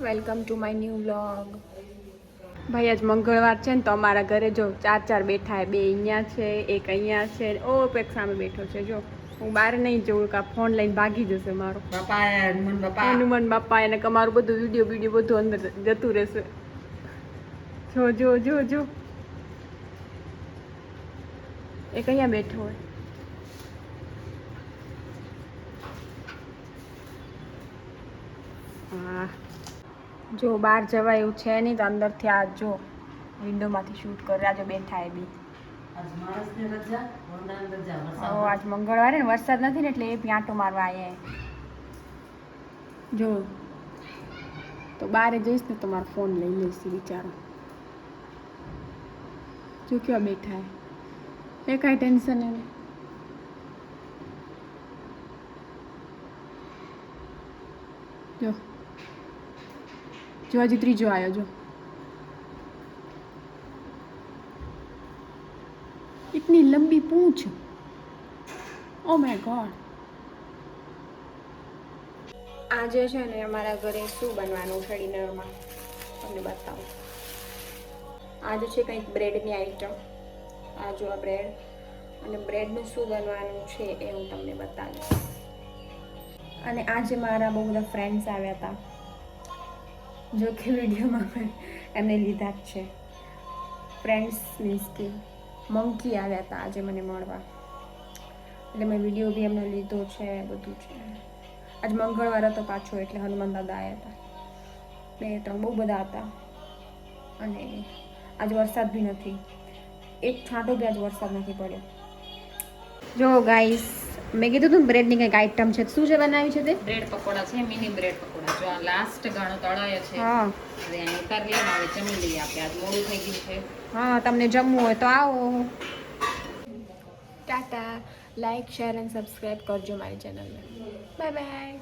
Welcome to my new vlog. ભાઈ આજ મંગળવાર છે ને તો અમારા ઘરે જો ચાર બેઠા બે અહીંયા છે, એક અહીંયા છે, ઓ એક સામે બેઠો છે. જો હું બહાર નહીં જવું કા ફોન લઈને ભાગી જશે મારો હનુમાન બાપા એને અમારું બધું વિડીયો બધું અંદર જતું રહેશે. જો જો જો જો એક અહીંયા બેઠો હોય. હા જો બહાર જવાય એવું છે નહીં તો અંદરથી આ જો વિન્ડોમાંથી શૂટ કરે. આજે બેઠા એ બી આજ મંગળવારે ને વરસાદ નથી ને એટલે એ બી આંટો મારવા આવ્યા. જો તો બહાર જઈશ ને તો મારો ફોન લઈ લઈશ વિચારો. જો કેવા બેઠા એ કાંઈ ટેન્શન નહીં. જો જો હજી ત્રીજો આવ્યો. જો इतनी लंबी पूंछ. Oh my God. આજે છે ને અમારા ઘરે શું બનવાનું છે ડિનરમાં તમને બતાવું. આજે છે કંઈક બ્રેડની આઈટમ. આ જો આ બ્રેડ અને બ્રેડનું શું બનવાનું છે એ હું તમને બતાવીશ. અને આજે મારા બહુ બધા ફ્રેન્ડ્સ આવ્યા હતા. જો કે વિડીયોમાં પણ એમને લીધા જ છે. ફ્રેન્ડ્સ મીન્સ કે મંકી આવ્યા હતા આજે મને મળવા, એટલે મેં વિડીયો બી એમનો લીધો છે. બધું છે. આજ મંગળવાર હતો પાછો એટલે હનુમાન દાદા આવ્યા હતા. 2-3 બહુ બધા હતા. અને આજ વરસાદ બી નથી. એક છાંટો બી આજ વરસાદ નથી પડ્યો. જો ગાઈસ મેં કીધું તું બ્રેડની કંઈક આઈટમ છે. શું છે બનાવી છે તે? બ્રેડ પકોડા છે, મિની બ્રેડ પકોડા. જો આ લાસ્ટ ગાણો તળાયો છે. હા હવે અહીં ઉતારી લઈએ. હવે જમી લઈએ આપણે. આજ મોડું થઈ ગયું છે. હા તમને જમવું હોય તો આવો. ટાટા. લાઈક શેર અને સબસ્ક્રાઈબ કરજો મારી ચેનલને. Bye bye.